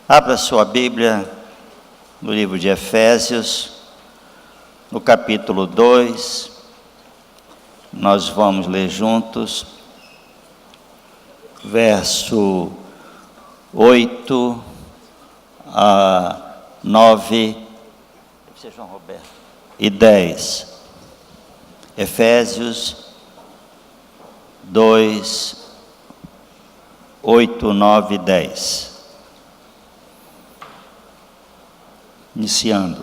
Abra sua Bíblia no livro de Efésios, no capítulo 2, nós vamos ler juntos, verso 8 a 9 e 10. Efésios 2, 8, 9 e 10. Iniciando.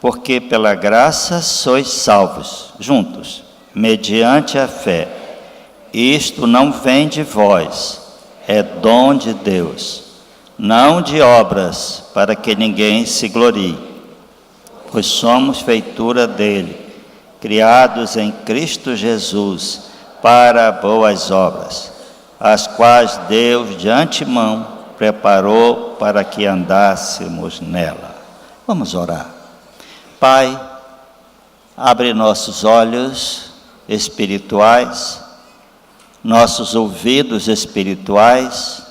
Porque pela graça sois salvos, juntos, mediante a fé. Isto não vem de vós, é dom de Deus, não de obras, para que ninguém se glorie. Pois somos feitura dele, criados em Cristo Jesus, para boas obras, as quais Deus de antemão preparou para que andássemos nela. Vamos orar. Pai, abre nossos olhos espirituais, nossos ouvidos espirituais,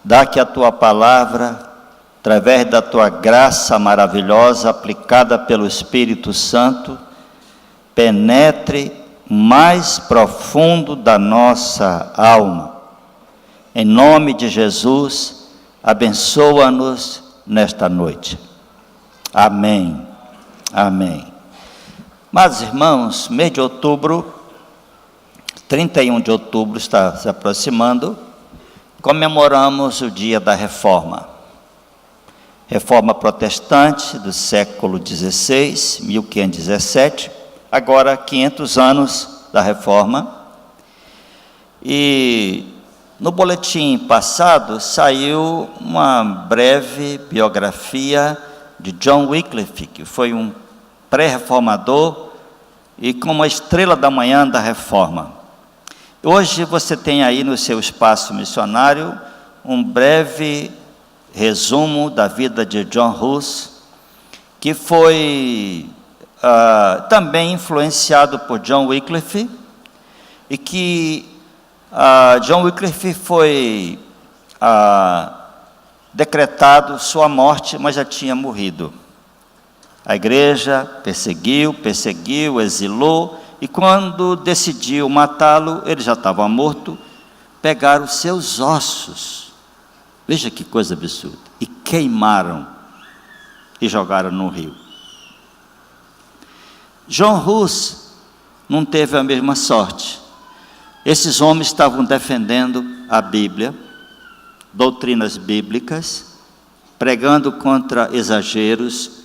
dá que a Tua palavra, através da Tua graça maravilhosa, aplicada pelo Espírito Santo, penetre mais profundo da nossa alma. Em nome de Jesus, abençoa-nos nesta noite. Amém. Amém. Mas, irmãos, mês de outubro, 31 de outubro está se aproximando, comemoramos o dia da Reforma. Reforma protestante do século XVI, 1517, agora 500 anos da Reforma. E no boletim passado saiu uma breve biografia de John Wycliffe, que foi um pré-reformador e como a estrela da manhã da Reforma. Hoje você tem aí no seu espaço missionário um breve resumo da vida de John Hus, que foi também influenciado por John Wycliffe, e que John Wycliffe foi decretado sua morte, mas já tinha morrido. A igreja perseguiu, exilou, e quando decidiu matá-lo, ele já estava morto, pegaram os seus ossos, veja que coisa absurda, e queimaram e jogaram no rio. John Hus não teve a mesma sorte. Esses homens estavam defendendo a Bíblia, doutrinas bíblicas, pregando contra exageros,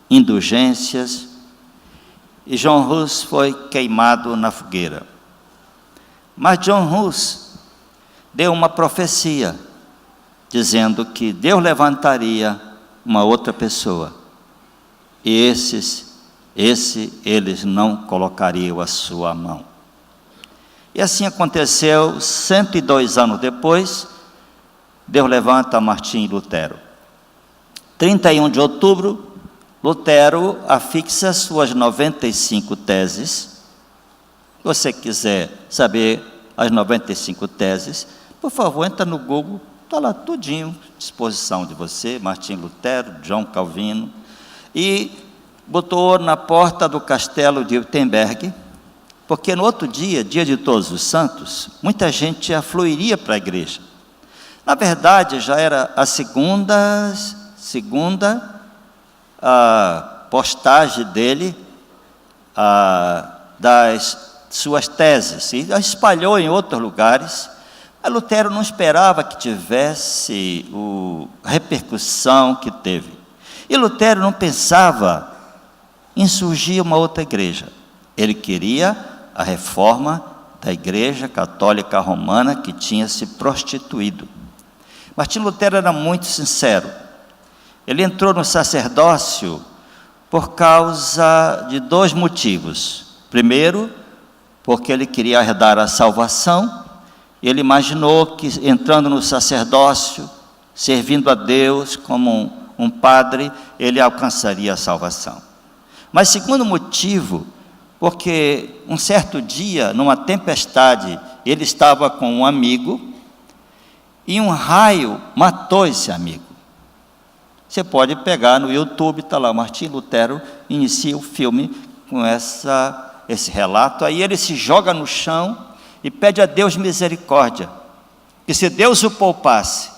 indulgências, e John Hus foi queimado na fogueira. Mas John Hus deu uma profecia, dizendo que Deus levantaria uma outra pessoa, e eles não colocariam a sua mão. E assim aconteceu. 102 anos depois, Deus levanta Martim Lutero. 31 de outubro, Lutero afixa suas 95 teses. Se você quiser saber as 95 teses, por favor, entra no Google, está lá tudinho à disposição de você, Martim Lutero, João Calvino, e botou na porta do castelo de Wittenberg, porque no outro dia, dia de Todos os Santos, muita gente afluiria para a igreja. Na verdade, já era a segunda postagem dele das suas teses, e a espalhou em outros lugares. Mas Lutero não esperava que tivesse a repercussão que teve. E Lutero não pensava em surgir uma outra igreja. Ele queria a reforma da Igreja Católica Romana, que tinha se prostituído. Martim Lutero era muito sincero. Ele entrou no sacerdócio por causa de dois motivos. Primeiro, porque ele queria herdar a salvação. Ele imaginou que entrando no sacerdócio, servindo a Deus como um padre, ele alcançaria a salvação. Mas segundo motivo, porque um certo dia, numa tempestade, ele estava com um amigo, e um raio matou esse amigo. Você pode pegar no YouTube, está lá, Martim Lutero inicia o filme com esse relato. Aí ele se joga no chão e pede a Deus misericórdia, que se Deus o poupasse,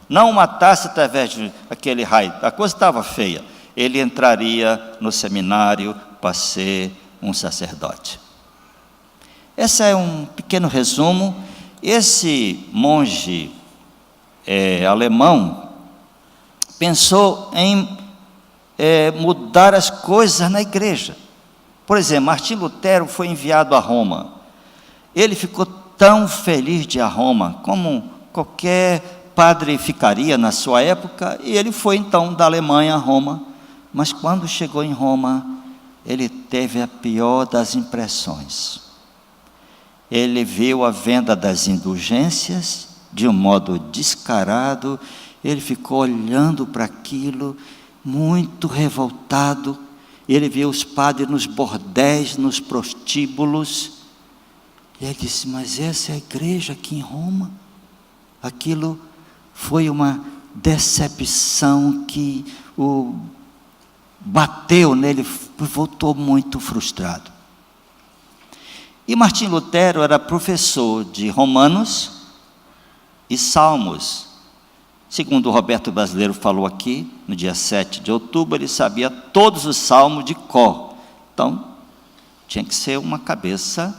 não o matasse através de aquele raio, a coisa estava feia, ele entraria no seminário para ser um sacerdote. Esse é um pequeno resumo. Esse monge alemão pensou em mudar as coisas na igreja. Por exemplo, Martim Lutero foi enviado a Roma. Ele ficou tão feliz de ir a Roma, como qualquer padre ficaria na sua época, e ele foi então da Alemanha a Roma. Mas quando chegou em Roma, ele teve a pior das impressões. Ele viu a venda das indulgências de um modo descarado. Ele ficou olhando para aquilo, muito revoltado. Ele viu os padres nos bordéis, nos prostíbulos. E ele disse: mas essa é a igreja aqui em Roma? Aquilo foi uma decepção que o bateu nele, voltou muito frustrado. E Martim Lutero era professor de Romanos e Salmos. Segundo o Roberto Brasileiro falou aqui, no dia 7 de outubro, ele sabia todos os salmos de cor. Então, tinha que ser uma cabeça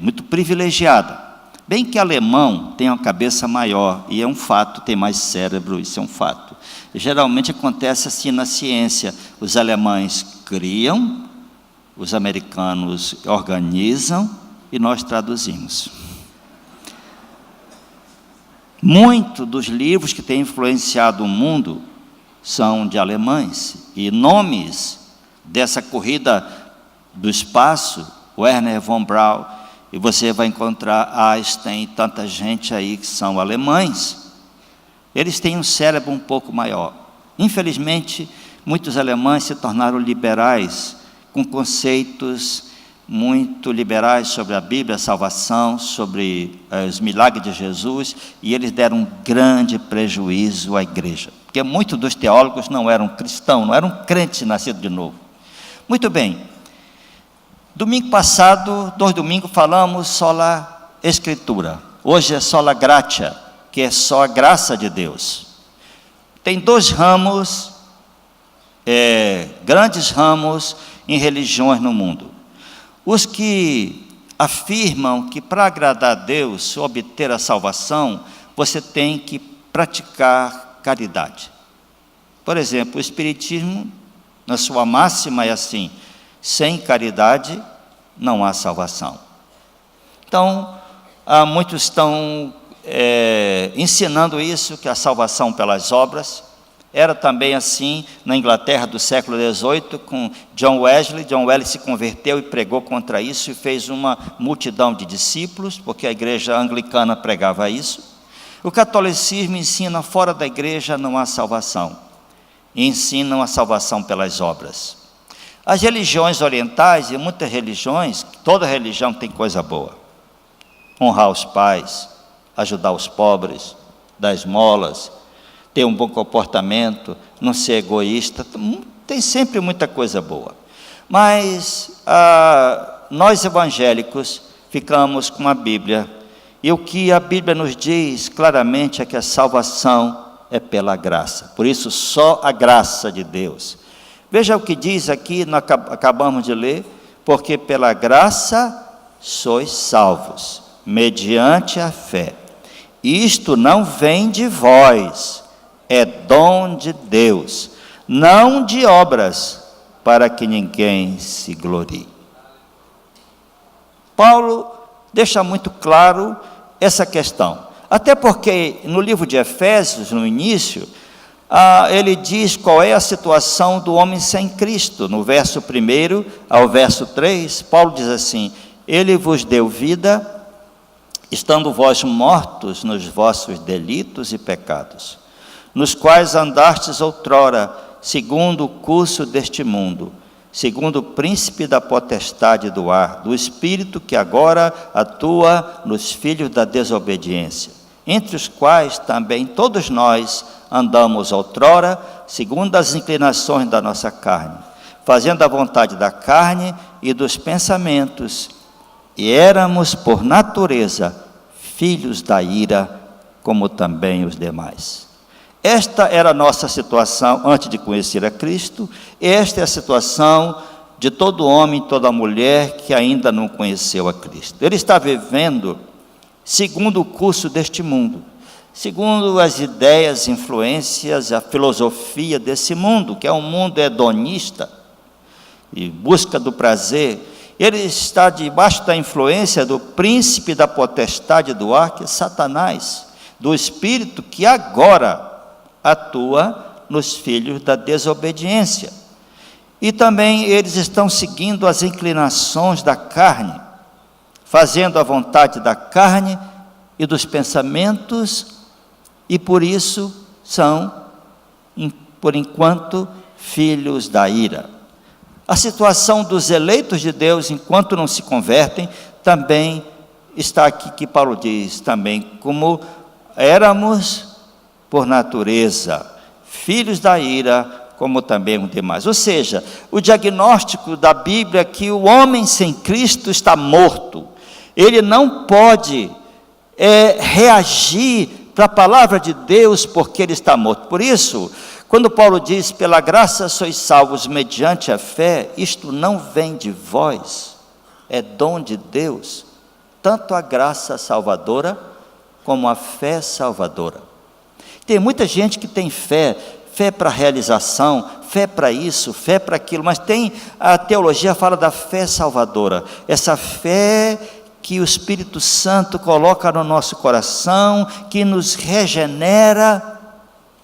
muito privilegiada. Bem que alemão tem uma cabeça maior, e é um fato, tem mais cérebro, isso é um fato. Geralmente acontece assim na ciência: os alemães criam, os americanos organizam e nós traduzimos. Muitos dos livros que têm influenciado o mundo são de alemães, e nomes dessa corrida do espaço, Wernher von Braun, e você vai encontrar Einstein e tanta gente aí que são alemães. Eles têm um cérebro um pouco maior. Infelizmente, muitos alemães se tornaram liberais, com conceitos muito liberais sobre a Bíblia, a salvação, sobre os milagres de Jesus, e eles deram um grande prejuízo à igreja, porque muitos dos teólogos não eram cristãos, não eram crentes nascidos de novo. Muito bem, domingo passado, 2 domingos, falamos sola Escritura. Hoje é sola gratia, que é só a graça de Deus. Tem 2 ramos, grandes ramos em religiões no mundo. Os que afirmam que para agradar a Deus, obter a salvação, você tem que praticar caridade. Por exemplo, o Espiritismo, na sua máxima, é assim: sem caridade não há salvação. Então, muitos estão ensinando isso, que a salvação pelas obras. Era também assim na Inglaterra do século XVIII, com John Wesley. John Wesley se converteu e pregou contra isso, e fez uma multidão de discípulos, porque a igreja anglicana pregava isso. O catolicismo ensina: fora da igreja não há salvação, e ensinam a salvação pelas obras. As religiões orientais, e muitas religiões, toda religião tem coisa boa: honrar os pais, ajudar os pobres, dar esmolas, ter um bom comportamento, não ser egoísta, tem sempre muita coisa boa. Mas nós evangélicos ficamos com a Bíblia, e o que a Bíblia nos diz claramente é que a salvação é pela graça. Por isso, só a graça de Deus. Veja o que diz aqui, nós acabamos de ler: porque pela graça sois salvos, mediante a fé. Isto não vem de vós, é dom de Deus, não de obras, para que ninguém se glorie. Paulo deixa muito claro essa questão, até porque no livro de Efésios, no início, ele diz qual é a situação do homem sem Cristo. No verso 1 ao verso 3, Paulo diz assim: ele vos deu vida, estando vós mortos nos vossos delitos e pecados, nos quais andastes outrora, segundo o curso deste mundo, segundo o príncipe da potestade do ar, do espírito que agora atua nos filhos da desobediência, entre os quais também todos nós andamos outrora, segundo as inclinações da nossa carne, fazendo a vontade da carne e dos pensamentos, e éramos, por natureza, filhos da ira, como também os demais. Esta era a nossa situação antes de conhecer a Cristo, esta é a situação de todo homem, toda mulher que ainda não conheceu a Cristo. Ele está vivendo segundo o curso deste mundo, segundo as ideias, influências, a filosofia desse mundo, que é um mundo hedonista, e busca do prazer. Ele está debaixo da influência do príncipe da potestade do ar, que é Satanás, do espírito que agora atua nos filhos da desobediência. E também eles estão seguindo as inclinações da carne, fazendo a vontade da carne e dos pensamentos, e por isso são, por enquanto, filhos da ira. A situação dos eleitos de Deus, enquanto não se convertem, também está aqui que Paulo diz também, como éramos por natureza, filhos da ira, como também os demais. Ou seja, o diagnóstico da Bíblia é que o homem sem Cristo está morto. Ele não pode reagir para a palavra de Deus porque ele está morto. Por isso, quando Paulo diz, pela graça sois salvos mediante a fé, isto não vem de vós, é dom de Deus, tanto a graça salvadora, como a fé salvadora. Tem muita gente que tem fé para realização, fé para isso, fé para aquilo, mas a teologia fala da fé salvadora, essa fé que o Espírito Santo coloca no nosso coração, que nos regenera,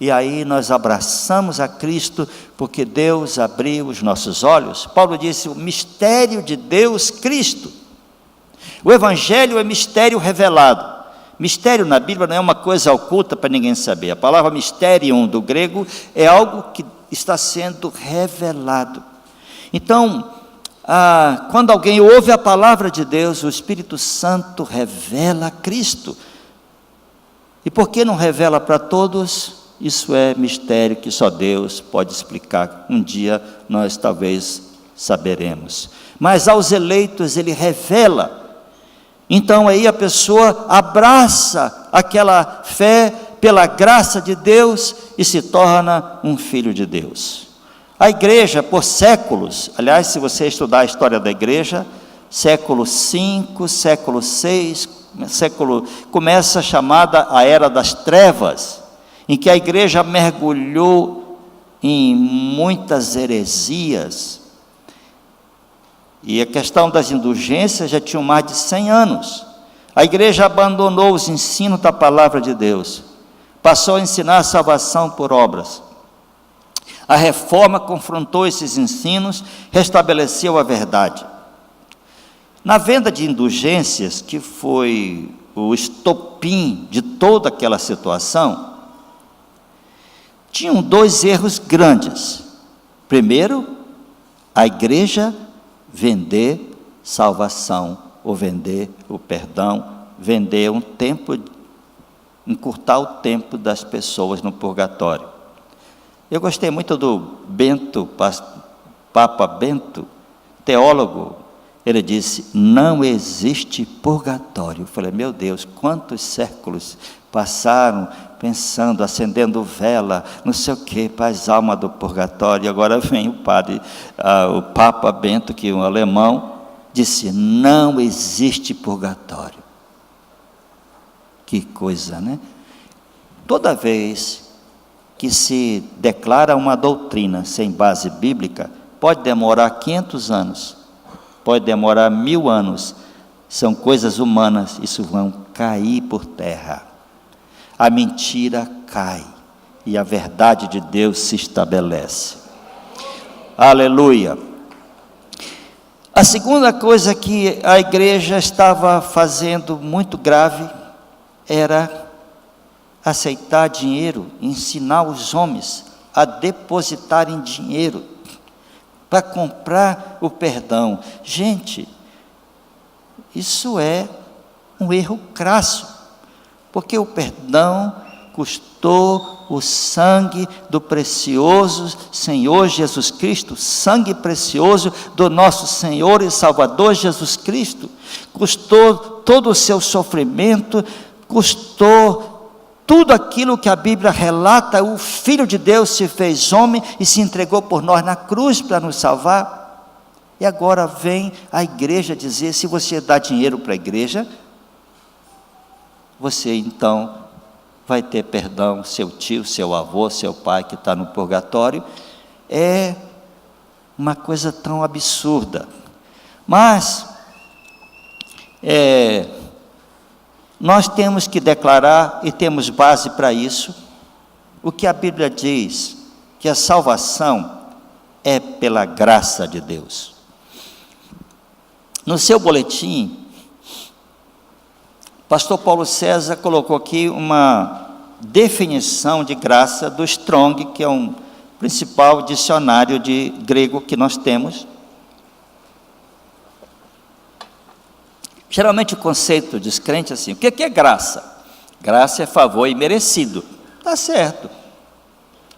e aí nós abraçamos a Cristo, porque Deus abriu os nossos olhos. Paulo disse, o mistério de Deus, Cristo. O Evangelho é mistério revelado. Mistério na Bíblia não é uma coisa oculta para ninguém saber. A palavra mysterium do grego é algo que está sendo revelado. Então, quando alguém ouve a palavra de Deus, o Espírito Santo revela Cristo. E por que não revela para todos? Isso é mistério que só Deus pode explicar. Um dia nós talvez saberemos. Mas aos eleitos ele revela. Então aí a pessoa abraça aquela fé pela graça de Deus e se torna um filho de Deus. A igreja, por séculos, aliás, se você estudar a história da igreja, século V, século VI, começa a chamada a Era das Trevas, em que a igreja mergulhou em muitas heresias, e a questão das indulgências já tinha mais de 100 anos. A igreja abandonou os ensinos da palavra de Deus, passou a ensinar a salvação por obras. A reforma confrontou esses ensinos, restabeleceu a verdade. Na venda de indulgências, que foi o estopim de toda aquela situação, tinham dois erros grandes. Primeiro, a igreja vender salvação, ou vender o perdão, vender um tempo, encurtar o tempo das pessoas no purgatório. Eu gostei muito do Bento, Papa Bento, teólogo. Ele disse, não existe purgatório. Eu falei, meu Deus, quantos séculos passaram pensando, acendendo vela, não sei o que, para as almas do purgatório. E agora vem o Papa Bento, que é um alemão, disse, não existe purgatório. Que coisa, né? Toda vez que se declara uma doutrina sem base bíblica, pode demorar 500 anos, pode demorar 1000 anos, são coisas humanas, isso vão cair por terra. A mentira cai e a verdade de Deus se estabelece. Aleluia. A segunda coisa que a igreja estava fazendo muito grave era aceitar dinheiro, ensinar os homens a depositarem dinheiro para comprar o perdão. Gente, isso é um erro crasso. Porque o perdão custou o sangue do precioso Senhor Jesus Cristo, sangue precioso do nosso Senhor e Salvador Jesus Cristo. Custou todo o seu sofrimento, custou tudo aquilo que a Bíblia relata. O Filho de Deus se fez homem e se entregou por nós na cruz para nos salvar. E agora vem a igreja dizer: se você dá dinheiro para a igreja, você então vai ter perdão. Seu tio, seu avô, seu pai que está no purgatório. É uma coisa tão absurda. Mas nós temos que declarar, e temos base para isso, o que a Bíblia diz, que a salvação é pela graça de Deus. No seu boletim, pastor Paulo César colocou aqui uma definição de graça do Strong, que é um principal dicionário de grego que nós temos. Geralmente o conceito dos crentes é assim: o que é graça? Graça é favor imerecido. Está certo.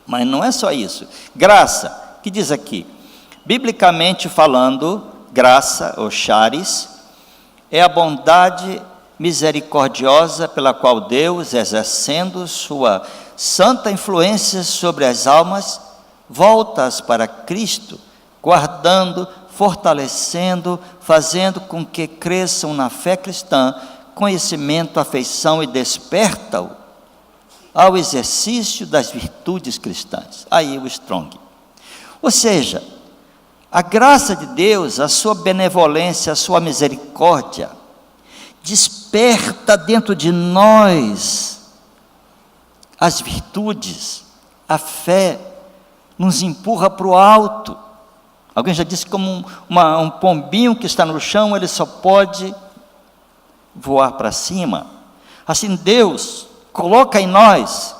Mas não é só isso. Graça, que diz aqui, biblicamente falando, graça ou charis é a bondade misericordiosa pela qual Deus, exercendo sua santa influência sobre as almas, volta-as para Cristo, guardando, fortalecendo, fazendo com que cresçam na fé cristã, conhecimento, afeição, e desperta-o ao exercício das virtudes cristãs. Aí o Strong. Ou seja, a graça de Deus, a sua benevolência, a sua misericórdia, desperta dentro de nós as virtudes, a fé, nos empurra para o alto. Alguém já disse, como um pombinho que está no chão, ele só pode voar para cima. Assim, Deus coloca em nós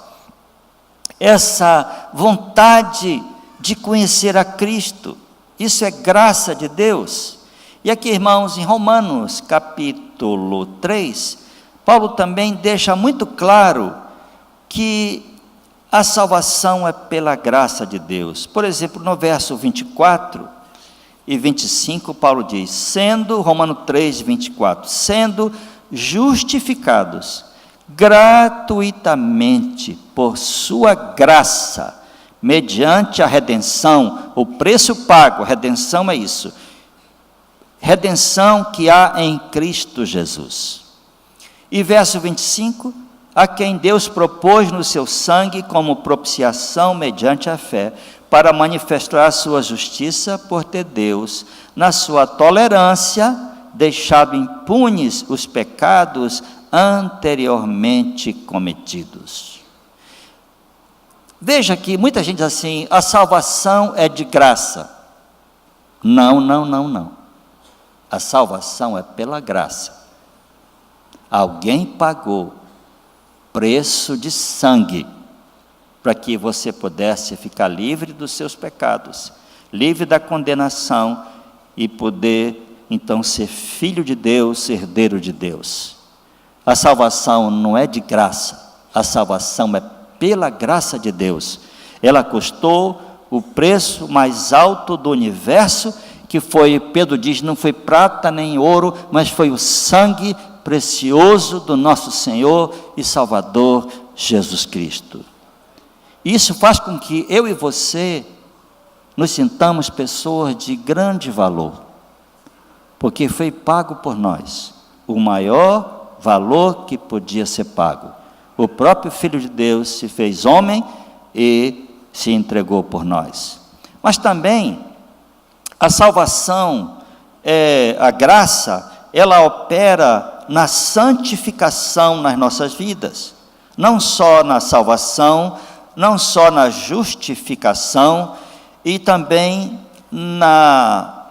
essa vontade de conhecer a Cristo. Isso é graça de Deus. E aqui, irmãos, em Romanos capítulo 3, Paulo também deixa muito claro que a salvação é pela graça de Deus. Por exemplo, no verso 24 e 25, Paulo diz, Romanos 3, 24, sendo justificados gratuitamente por sua graça, mediante a redenção, o preço pago, redenção é isso, redenção que há em Cristo Jesus. E verso 25, a quem Deus propôs no seu sangue como propiciação mediante a fé, para manifestar a sua justiça, por ter Deus, na sua tolerância, deixado impunes os pecados anteriormente cometidos. Veja que muita gente diz assim, a salvação é de graça. Não, não, não, não. A salvação é pela graça. Alguém pagou preço de sangue para que você pudesse ficar livre dos seus pecados, livre da condenação e poder então ser filho de Deus, herdeiro de Deus. A salvação não é de graça, a salvação é pela graça de Deus. Ela custou o preço mais alto do universo, que foi, Pedro diz, não foi prata nem ouro, mas foi o sangue precioso do nosso Senhor e Salvador Jesus Cristo. Isso faz com que eu e você nos sintamos pessoas de grande valor, porque foi pago por nós o maior valor que podia ser pago. O próprio Filho de Deus se fez homem e se entregou por nós. Mas também a salvação, a graça, ela opera na santificação nas nossas vidas, não só na salvação, não só na justificação, e também na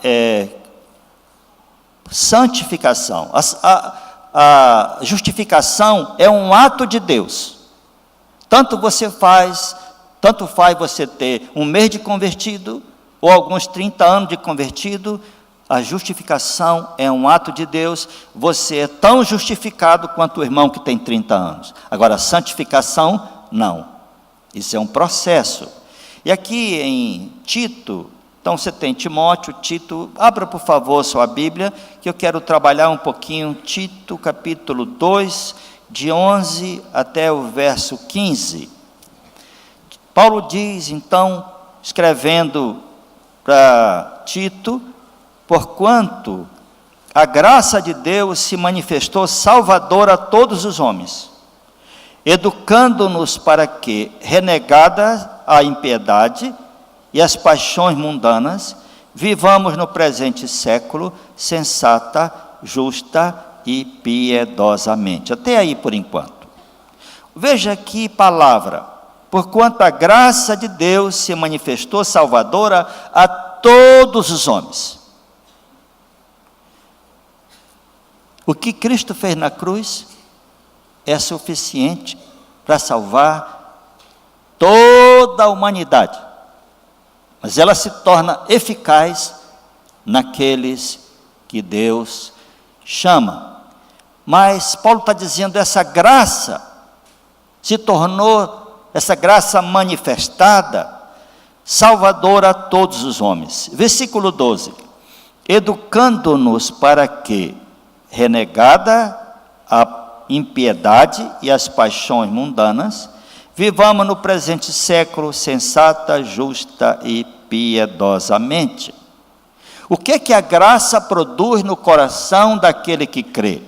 santificação. A justificação é um ato de Deus. Tanto faz você ter um mês de convertido, ou alguns 30 anos de convertido, A justificação é um ato de Deus. Você é tão justificado quanto o irmão que tem 30 anos. Agora, a santificação, não. Isso é um processo. E aqui em Tito, então você tem Timóteo, Tito, abra por favor sua Bíblia, que eu quero trabalhar um pouquinho, Tito capítulo 2, de 11 até o verso 15. Paulo diz, então, escrevendo para Tito, porquanto a graça de Deus se manifestou salvadora a todos os homens, educando-nos para que, renegada a impiedade e as paixões mundanas, vivamos no presente século sensata, justa e piedosamente. Até aí por enquanto. Veja aqui palavra, porquanto a graça de Deus se manifestou salvadora a todos os homens. O que Cristo fez na cruz é suficiente para salvar toda a humanidade, mas ela se torna eficaz naqueles que Deus chama. Mas Paulo está dizendo, essa graça se tornou, essa graça manifestada, salvadora a todos os homens. Versículo 12, educando-nos para que, renegada a impiedade e as paixões mundanas, vivamos no presente século sensata, justa e piedosamente. O que é que a graça produz no coração daquele que crê?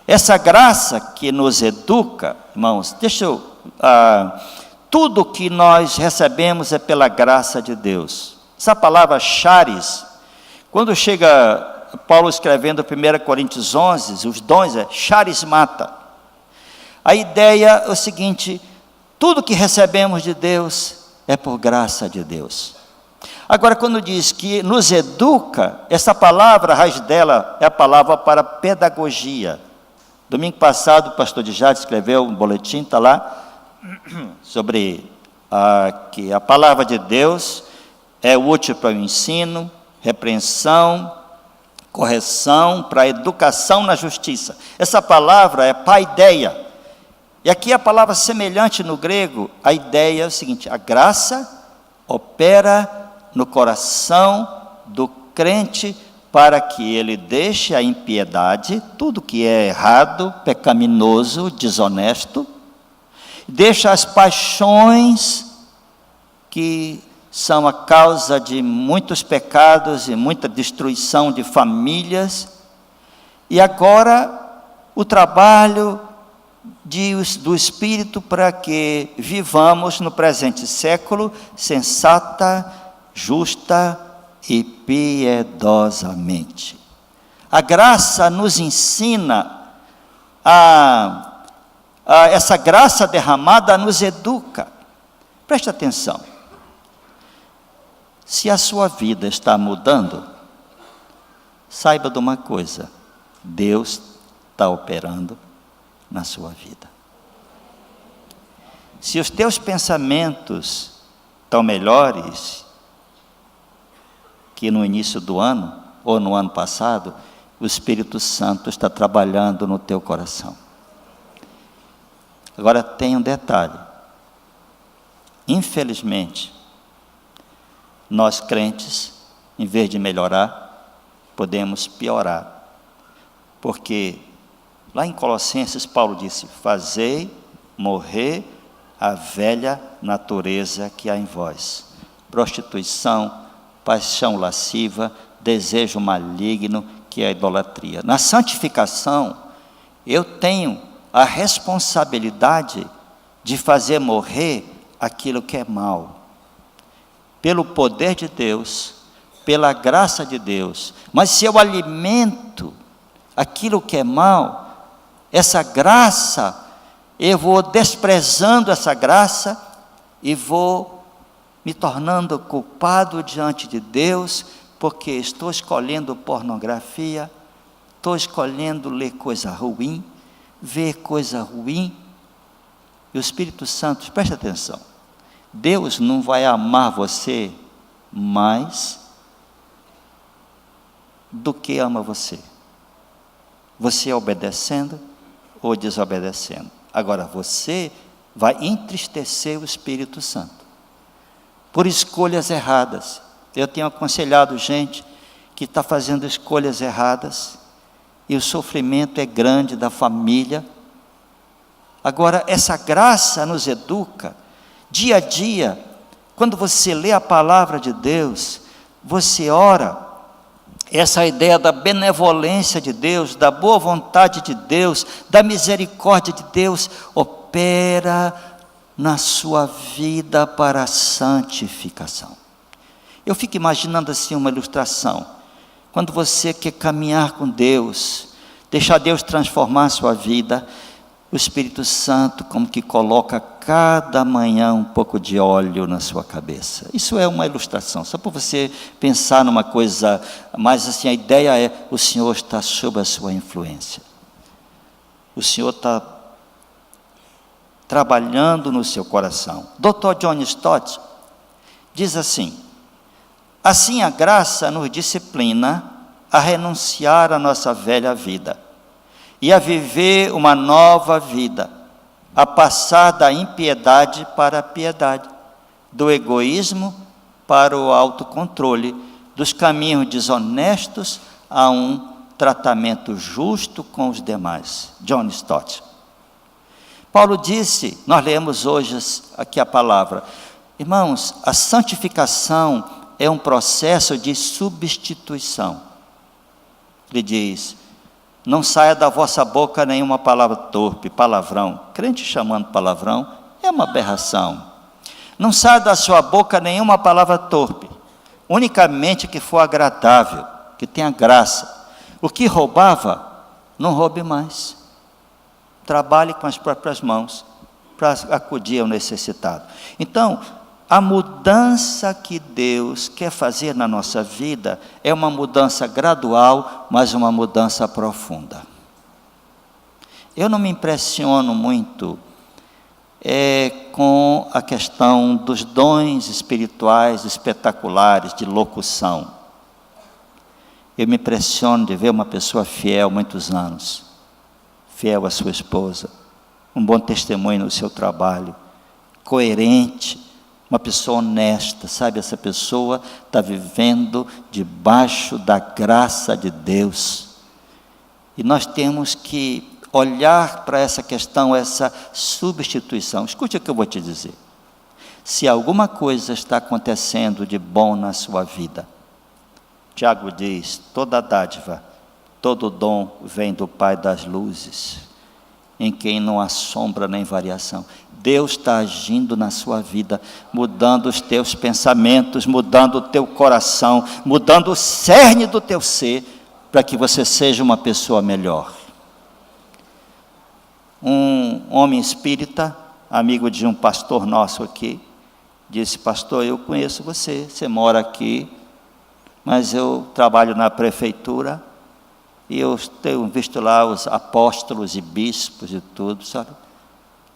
Essa graça que nos educa, irmãos, tudo que nós recebemos é pela graça de Deus. Essa palavra charis, quando chega Paulo escrevendo 1 Coríntios 11, os dons é charismata. A ideia é o seguinte, tudo que recebemos de Deus é por graça de Deus. Agora, quando diz que nos educa, essa palavra, a raiz dela é a palavra para pedagogia. Domingo passado, o pastor de Jade escreveu um boletim, está lá, sobre que a palavra de Deus é útil para o ensino, repreensão, correção, para a educação na justiça. Essa palavra é paideia. E aqui a palavra semelhante no grego, a ideia é o seguinte, a graça opera no coração do crente para que ele deixe a impiedade, tudo que é errado, pecaminoso, desonesto, deixa as paixões que são a causa de muitos pecados e muita destruição de famílias, e agora o trabalho do Espírito para que vivamos no presente século sensata, justa e piedosamente. A graça nos ensina, essa graça derramada nos educa. Preste atenção. Se a sua vida está mudando, saiba de uma coisa, Deus está operando na sua vida. Se os teus pensamentos estão melhores que no início do ano, ou no ano passado, o Espírito Santo está trabalhando no teu coração. Agora tem um detalhe, infelizmente, nós crentes, em vez de melhorar, podemos piorar, porque lá em Colossenses Paulo disse, fazei morrer a velha natureza que há em vós, prostituição, paixão lasciva, desejo maligno, que é a idolatria. Na santificação, eu tenho a responsabilidade de fazer morrer aquilo que é mal. Pelo poder de Deus, pela graça de Deus. Mas se eu alimento aquilo que é mal, essa graça, eu vou desprezando essa graça e vou me tornando culpado diante de Deus, porque estou escolhendo pornografia, estou escolhendo ler coisa ruim, ver coisa ruim. E o Espírito Santo, preste atenção, Deus não vai amar você mais do que ama você. Você obedecendo ou desobedecendo. Agora, você vai entristecer o Espírito Santo por escolhas erradas. Eu tenho aconselhado gente que está fazendo escolhas erradas, e o sofrimento é grande da família. Agora, essa graça nos educa, dia a dia, quando você lê a palavra de Deus, você ora, essa ideia da benevolência de Deus, da boa vontade de Deus, da misericórdia de Deus, opera na sua vida para a santificação. Eu fico imaginando assim uma ilustração. Quando você quer caminhar com Deus, deixar Deus transformar a sua vida, o Espírito Santo como que coloca cada manhã um pouco de óleo na sua cabeça. Isso é uma ilustração, só para você pensar numa coisa, mas assim, a ideia é, o Senhor está sob a sua influência. O Senhor está trabalhando no seu coração. Dr. John Stott diz assim: assim a graça nos disciplina a renunciar à nossa velha vida e a viver uma nova vida, a passar da impiedade para a piedade, do egoísmo para o autocontrole, dos caminhos desonestos a um tratamento justo com os demais. John Stott. Paulo disse, nós lemos hoje aqui a palavra, irmãos, a santificação é um processo de substituição. Ele diz: não saia da vossa boca nenhuma palavra torpe, palavrão. Crente chamando palavrão é uma aberração. Não saia da sua boca nenhuma palavra torpe, unicamente que for agradável, que tenha graça. O que roubava, não roube mais. Trabalhe com as próprias mãos para acudir ao necessitado. Então, a mudança que Deus quer fazer na nossa vida é uma mudança gradual, mas uma mudança profunda. Eu não me impressiono muito com a questão dos dons espirituais espetaculares de locução. Eu me impressiono de ver uma pessoa fiel muitos anos, fiel à sua esposa, um bom testemunho no seu trabalho, coerente, uma pessoa honesta, sabe? Essa pessoa está vivendo debaixo da graça de Deus. E nós temos que olhar para essa questão, essa substituição. Escute o que eu vou te dizer. Se alguma coisa está acontecendo de bom na sua vida, Tiago diz, toda dádiva, todo dom vem do Pai das luzes, em quem não há sombra nem variação. Deus está agindo na sua vida, mudando os teus pensamentos, mudando o teu coração, mudando o cerne do teu ser, para que você seja uma pessoa melhor. Um homem espírita, amigo de um pastor nosso aqui, disse: pastor, eu conheço você, você mora aqui, mas eu trabalho na prefeitura, e eu tenho visto lá os apóstolos e bispos e tudo, sabe?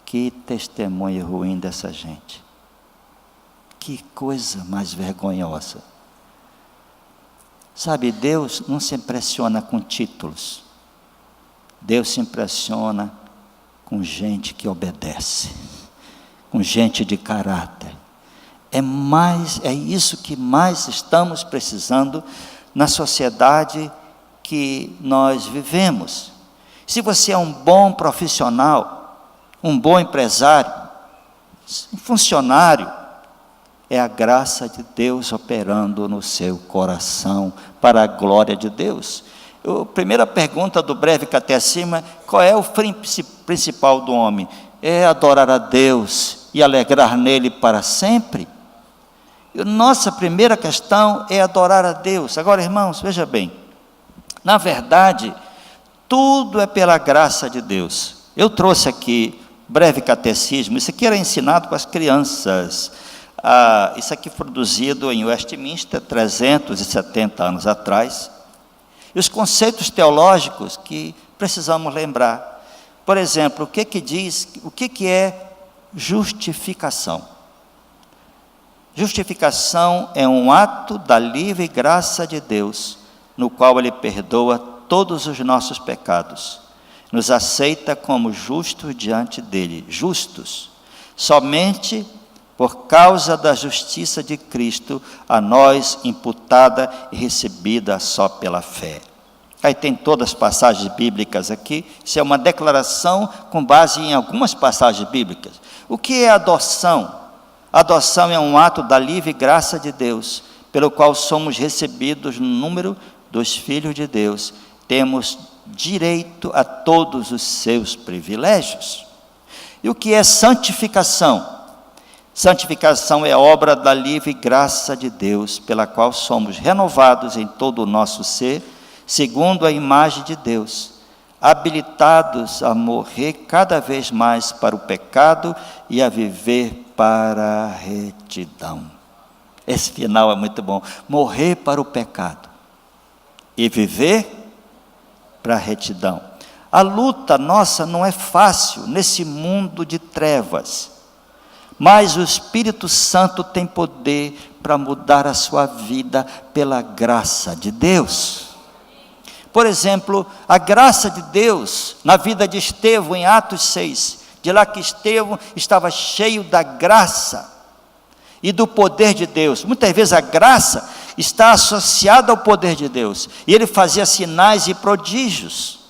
Que testemunho ruim dessa gente. Que coisa mais vergonhosa. Sabe, Deus não se impressiona com títulos. Deus se impressiona com gente que obedece, com gente de caráter. É isso que mais estamos precisando na sociedade que nós vivemos. Se você é um bom profissional, um bom empresário, um funcionário, é a graça de Deus operando no seu coração, para a glória de Deus. A primeira pergunta do breve catecismo é: qual é o fim principal do homem? É adorar a Deus e alegrar nele para sempre. E nossa primeira questão é adorar a Deus. Agora, irmãos, veja bem, na verdade, tudo é pela graça de Deus. Eu trouxe aqui breve catecismo, isso aqui era ensinado para as crianças, isso aqui produzido em Westminster, 370 anos atrás, e os conceitos teológicos que precisamos lembrar. Por exemplo, o que é justificação? Justificação é um ato da livre graça de Deus, no qual Ele perdoa todos os nossos pecados. Nos aceita como justos diante dEle. Justos. Somente por causa da justiça de Cristo, a nós imputada e recebida só pela fé. Aí tem todas as passagens bíblicas aqui. Isso é uma declaração com base em algumas passagens bíblicas. O que é adoção? Adoção é um ato da livre graça de Deus, pelo qual somos recebidos no número dos filhos de Deus. Temos direito a todos os seus privilégios. E o que é santificação? Santificação é obra da livre graça de Deus, pela qual somos renovados em todo o nosso ser, segundo a imagem de Deus, habilitados a morrer cada vez mais para o pecado e a viver para a retidão. Esse final é muito bom. Morrer para o pecado e viver para a retidão. A luta nossa não é fácil nesse mundo de trevas, mas o Espírito Santo tem poder para mudar a sua vida pela graça de Deus. Por exemplo, a graça de Deus na vida de Estevão em Atos 6, de lá que Estevão estava cheio da graça e do poder de Deus. Muitas vezes a graça está associada ao poder de Deus, e ele fazia sinais e prodígios.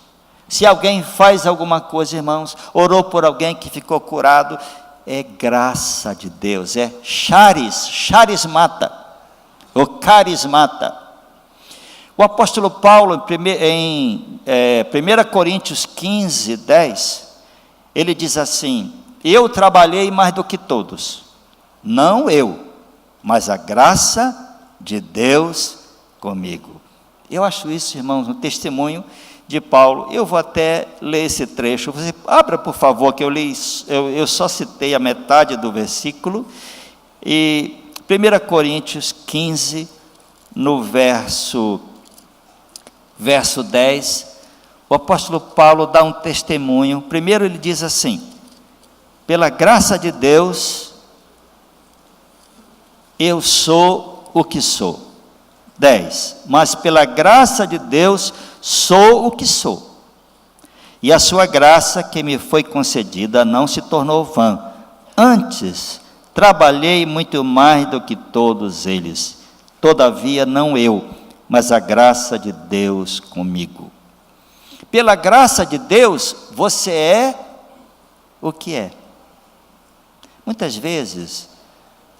Se alguém faz alguma coisa, irmãos, orou por alguém que ficou curado, é graça de Deus, é charismata, ou carismata. O apóstolo Paulo, em 1 Coríntios 15, 10, ele diz assim: eu trabalhei mais do que todos, não eu, mas a graça de Deus comigo. Eu acho isso, irmãos, um testemunho de Paulo. Eu vou até ler esse trecho. Você abra, por favor, que eu só citei a metade do versículo. E 1 Coríntios 15, no verso 10, o apóstolo Paulo dá um testemunho. Primeiro ele diz assim: pela graça de Deus, eu sou o que sou. 10, mas pela graça de Deus, sou o que sou. E a sua graça que me foi concedida não se tornou vã. Antes, trabalhei muito mais do que todos eles. Todavia, não eu, mas a graça de Deus comigo. Pela graça de Deus, você é o que é. Muitas vezes,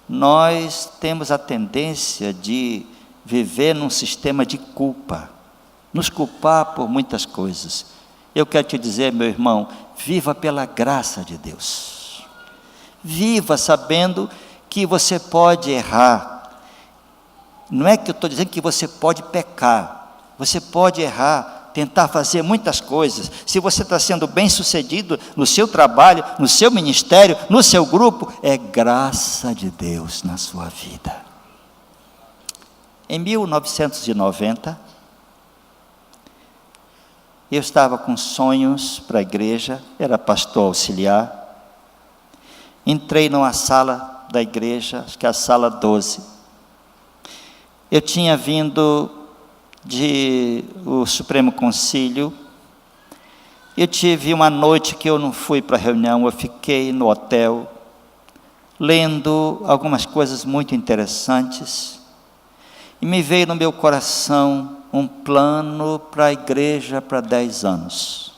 nós temos a tendência de viver num sistema de culpa, nos culpar por muitas coisas. Eu quero te dizer, meu irmão, viva pela graça de Deus. Viva sabendo que você pode errar. Não é que eu estou dizendo que você pode pecar. Você pode errar, tentar fazer muitas coisas. Se você está sendo bem sucedido no seu trabalho, no seu ministério, no seu grupo, é graça de Deus na sua vida. Em 1990, eu estava com sonhos para a igreja, era pastor auxiliar. Entrei numa sala da igreja, acho que é a sala 12. Eu tinha vindo do Supremo Concílio. Eu tive uma noite que eu não fui para a reunião, eu fiquei no hotel, lendo algumas coisas muito interessantes. E me veio no meu coração um plano para a igreja para 10 anos.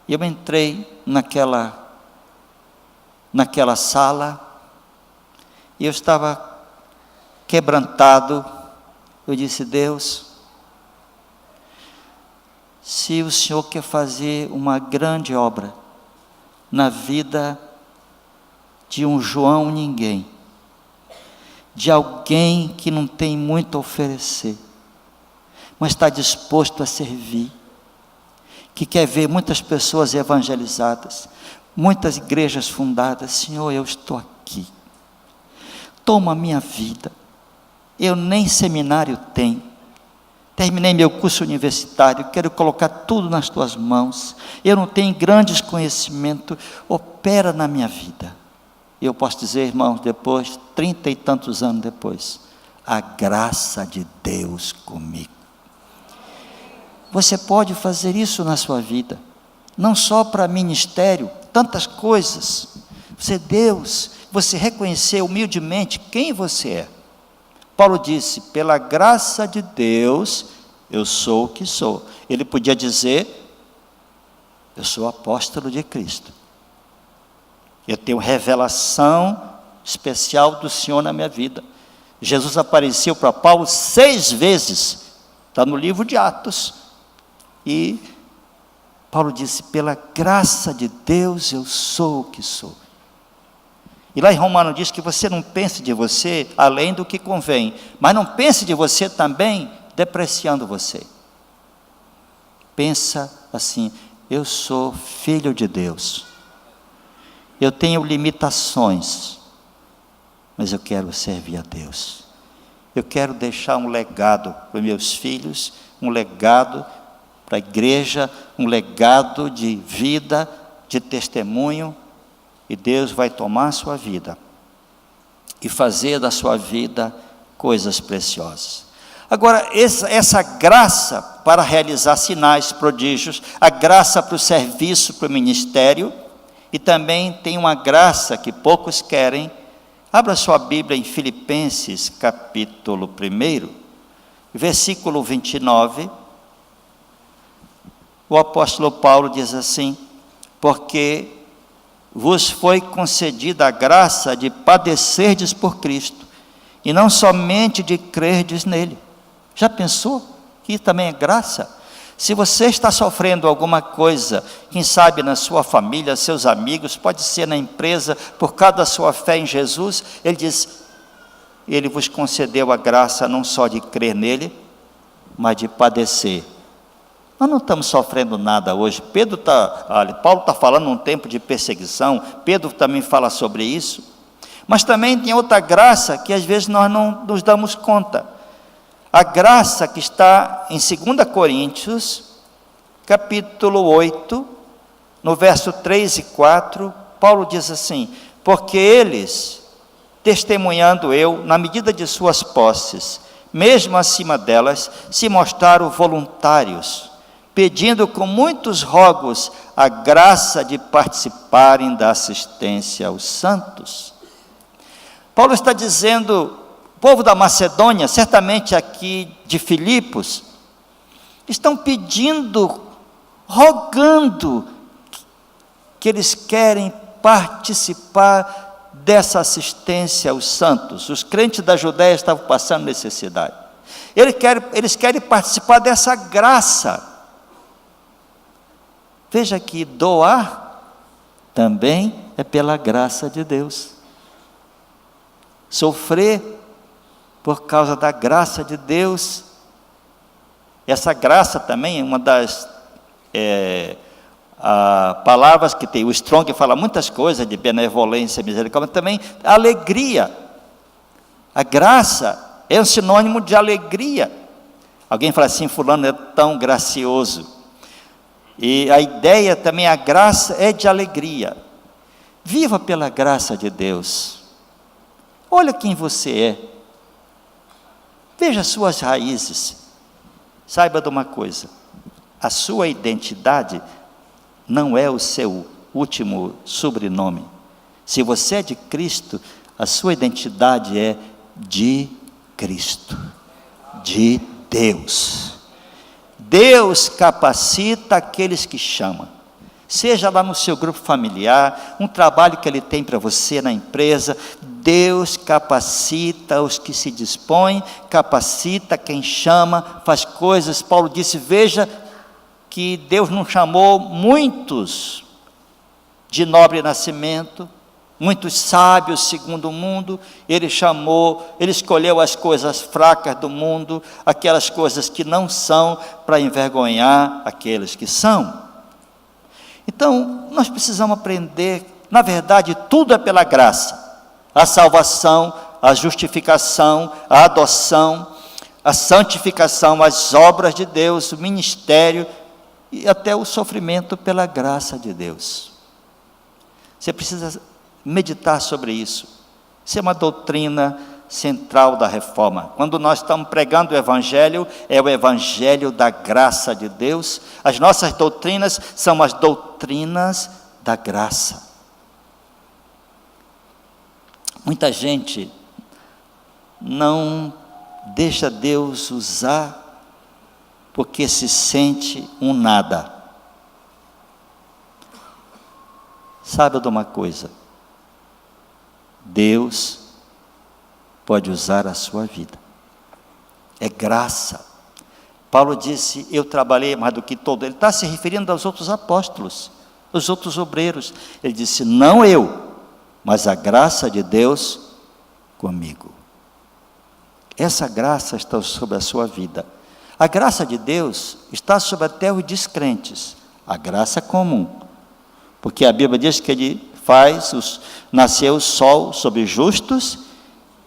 E eu entrei naquela sala, e eu estava quebrantado. Eu disse: Deus, se o Senhor quer fazer uma grande obra na vida de um João ninguém, de alguém que não tem muito a oferecer, mas está disposto a servir, que quer ver muitas pessoas evangelizadas, muitas igrejas fundadas, Senhor, eu estou aqui, toma a minha vida. Eu nem seminário tenho, terminei meu curso universitário, quero colocar tudo nas tuas mãos, eu não tenho grandes conhecimentos, opera na minha vida. E eu posso dizer, irmãos, depois, 30 e tantos anos depois, a graça de Deus comigo. Você pode fazer isso na sua vida, não só para ministério, tantas coisas. Deus, você reconhecer humildemente quem você é. Paulo disse, pela graça de Deus, eu sou o que sou. Ele podia dizer, eu sou apóstolo de Cristo. Eu tenho revelação especial do Senhor na minha vida. Jesus apareceu para Paulo 6 vezes, está no livro de Atos. E Paulo disse, pela graça de Deus eu sou o que sou. E lá em Romano diz que você não pense de você além do que convém, mas não pense de você também depreciando você. Pensa assim, eu sou filho de Deus, eu tenho limitações, mas eu quero servir a Deus. Eu quero deixar um legado para meus filhos, um legado para a igreja, um legado de vida, de testemunho, e Deus vai tomar a sua vida e fazer da sua vida coisas preciosas. Agora, essa graça para realizar sinais, prodígios, a graça para o serviço, para o ministério, e também tem uma graça que poucos querem. Abra sua Bíblia em Filipenses, capítulo 1, versículo 29. O apóstolo Paulo diz assim, porque vos foi concedida a graça de padecerdes por Cristo, e não somente de crerdes nele. Já pensou que também é graça? Se você está sofrendo alguma coisa, quem sabe na sua família, seus amigos, pode ser na empresa, por causa da sua fé em Jesus, ele diz, ele vos concedeu a graça não só de crer nele, mas de padecer. Nós não estamos sofrendo nada hoje. Paulo está falando num tempo de perseguição, Pedro também fala sobre isso, mas também tem outra graça que às vezes nós não nos damos conta. A graça que está em 2 Coríntios, capítulo 8, no verso 3 e 4, Paulo diz assim, porque eles, testemunhando eu, na medida de suas posses, mesmo acima delas, se mostraram voluntários, pedindo com muitos rogos a graça de participarem da assistência aos santos. Paulo está dizendo, o povo da Macedônia, certamente aqui de Filipos, estão pedindo, rogando, que eles querem participar dessa assistência aos santos. Os crentes da Judéia estavam passando necessidade. Eles querem participar dessa graça. Veja que doar também é pela graça de Deus. Sofrer por causa da graça de Deus. Essa graça também é uma das palavras que tem. O Strong fala muitas coisas de benevolência, misericórdia, mas também alegria. A graça é um sinônimo de alegria. Alguém fala assim, fulano é tão gracioso. E a ideia também, a graça é de alegria. Viva pela graça de Deus. Olha quem você é. Veja as suas raízes. Saiba de uma coisa, a sua identidade não é o seu último sobrenome. Se você é de Cristo, a sua identidade é de Cristo, de Deus. Deus capacita aqueles que chama. Seja lá no seu grupo familiar, um trabalho que Ele tem para você na empresa, Deus capacita os que se dispõem, capacita quem chama, faz coisas. Paulo disse, veja que Deus não chamou muitos de nobre nascimento, muitos sábios segundo o mundo, Ele escolheu as coisas fracas do mundo, aquelas coisas que não são, para envergonhar aqueles que são. Então, nós precisamos aprender, na verdade, tudo é pela graça. A salvação, a justificação, a adoção, a santificação, as obras de Deus, o ministério e até o sofrimento pela graça de Deus. Você precisa meditar sobre isso. Isso é uma doutrina central da reforma. Quando nós estamos pregando o Evangelho, é o Evangelho da graça de Deus. As nossas doutrinas são as doutrinas da graça. Muita gente não deixa Deus usar porque se sente um nada. Sabe de uma coisa? Deus pode usar a sua vida. É graça. Paulo disse, eu trabalhei mais do que todo. Ele está se referindo aos outros apóstolos, aos outros obreiros. Ele disse, não eu, mas a graça de Deus comigo. Essa graça está sobre a sua vida. A graça de Deus está sobre até os descrentes. A graça comum. Porque a Bíblia diz que Ele faz nascer o sol sobre os justos,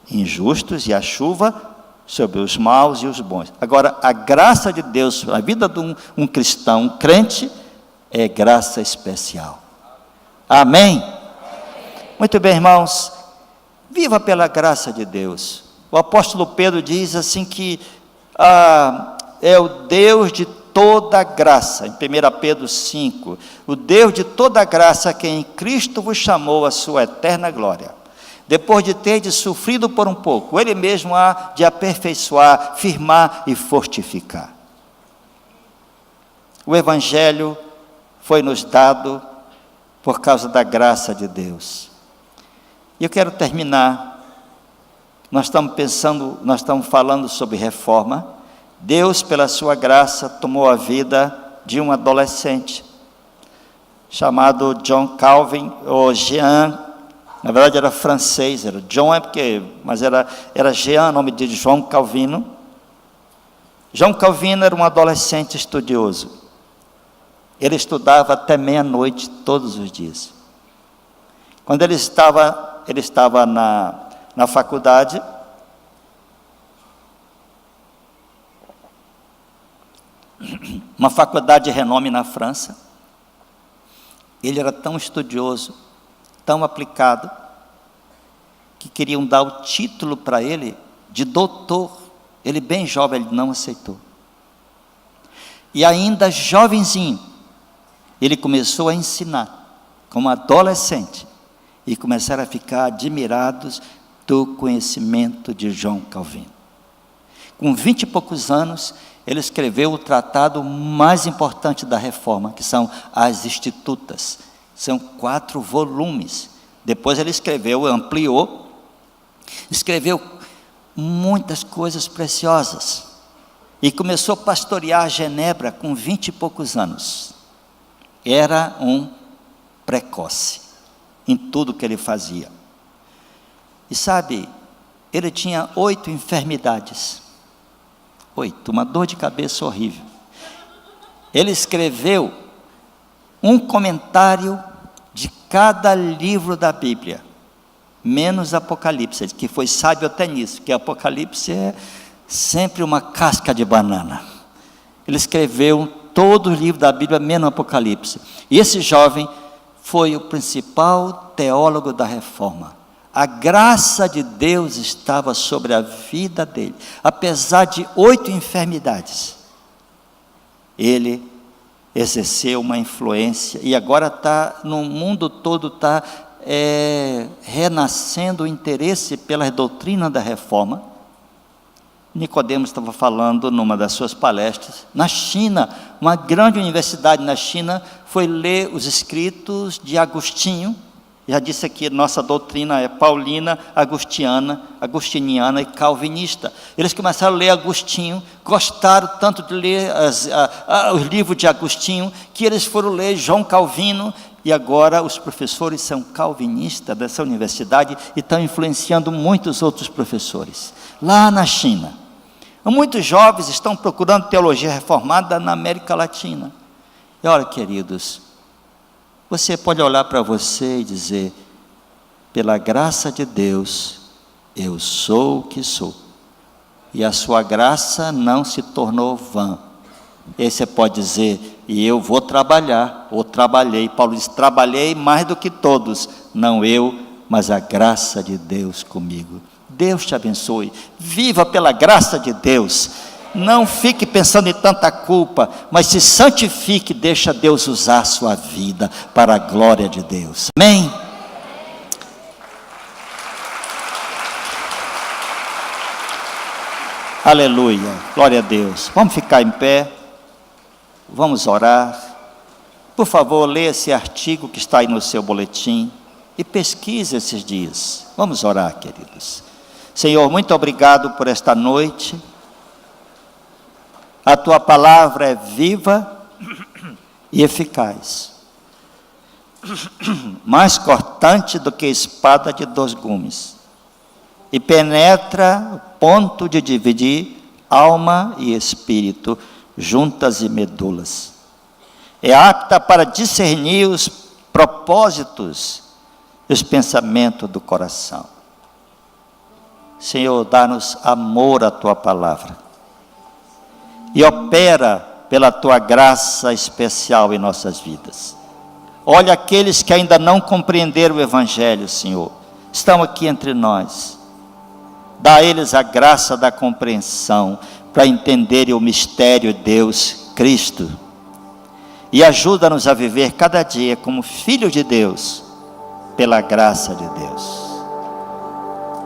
injustos, e a chuva sobre os maus e os bons. Agora, a graça de Deus na vida de um cristão, um crente, é graça especial. Amém? Muito bem, irmãos. Viva pela graça de Deus. O apóstolo Pedro diz assim que é o Deus de toda graça, em 1 Pedro 5, o Deus de toda graça que em Cristo vos chamou à sua eterna glória, depois de terdes sofrido por um pouco, Ele mesmo há de aperfeiçoar, firmar e fortificar. O Evangelho foi nos dado por causa da graça de Deus. E eu quero terminar, nós estamos falando sobre reforma. Deus, pela sua graça, tomou a vida de um adolescente, chamado John Calvin, ou Jean, na verdade era francês, era John mas era Jean, nome de João Calvino. João Calvino era um adolescente estudioso. Ele estudava até meia-noite, todos os dias. Quando ele estava na faculdade, uma faculdade de renome na França. Ele era tão estudioso, tão aplicado, que queriam dar o título para ele de doutor. Ele bem jovem, ele não aceitou. E ainda jovenzinho, ele começou a ensinar, como adolescente, e começaram a ficar admirados do conhecimento de João Calvino. Com 20 e poucos anos, ele escreveu o tratado mais importante da reforma, que são as Institutas. São 4 volumes. Depois ele ampliou, escreveu muitas coisas preciosas. E começou a pastorear Genebra com 20 e poucos anos. Era um precoce em tudo que ele fazia. E sabe, ele tinha 8 enfermidades. 8, uma dor de cabeça horrível. Ele escreveu um comentário de cada livro da Bíblia, menos Apocalipse, que foi sábio até nisso, porque Apocalipse é sempre uma casca de banana. Ele escreveu todo o livro da Bíblia, menos Apocalipse. E esse jovem foi o principal teólogo da reforma. A graça de Deus estava sobre a vida dele. Apesar de 8 enfermidades, ele exerceu uma influência. E agora está, no mundo todo, está renascendo o interesse pela doutrina da reforma. Nicodemos estava falando numa das suas palestras. Na China, uma grande universidade na China foi ler os escritos de Agostinho. Já disse aqui, nossa doutrina é paulina, agostiniana e calvinista. Eles começaram a ler Agostinho, gostaram tanto de ler os livros de Agostinho, que eles foram ler João Calvino, e agora os professores são calvinistas dessa universidade e estão influenciando muitos outros professores. Lá na China, muitos jovens estão procurando teologia reformada na América Latina. E olha, queridos, você pode olhar para você e dizer, pela graça de Deus, eu sou o que sou. E a sua graça não se tornou vã. E aí você pode dizer, e eu vou trabalhar, ou trabalhei. Paulo diz, trabalhei mais do que todos. Não eu, mas a graça de Deus comigo. Deus te abençoe. Viva pela graça de Deus. Não fique pensando em tanta culpa, mas se santifique, deixa Deus usar a sua vida para a glória de Deus. Amém? Aleluia, glória a Deus. Vamos ficar em pé, vamos orar. Por favor, leia esse artigo que está aí no seu boletim e pesquise esses dias. Vamos orar, queridos. Senhor, muito obrigado por esta noite. A tua palavra é viva e eficaz, mais cortante do que espada de 2 gumes, e penetra o ponto de dividir alma e espírito, juntas e medulas. É apta para discernir os propósitos e os pensamentos do coração. Senhor, dá-nos amor à tua palavra e opera pela tua graça especial em nossas vidas. Olha aqueles que ainda não compreenderam o Evangelho, Senhor, estão aqui entre nós. Dá a eles a graça da compreensão para entenderem o mistério de Deus, Cristo, e ajuda-nos a viver cada dia como filho de Deus, pela graça de Deus,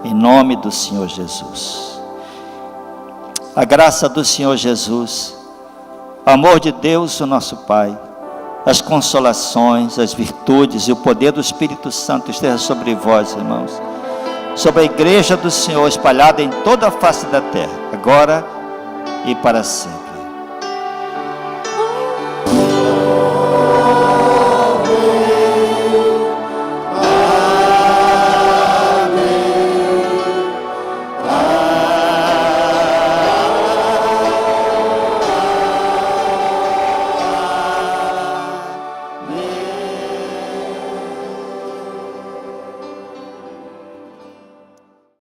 em nome do Senhor Jesus. A graça do Senhor Jesus, o amor de Deus, o nosso Pai, as consolações, as virtudes e o poder do Espírito Santo esteja sobre vós, irmãos, sobre a igreja do Senhor espalhada em toda a face da terra, agora e para sempre.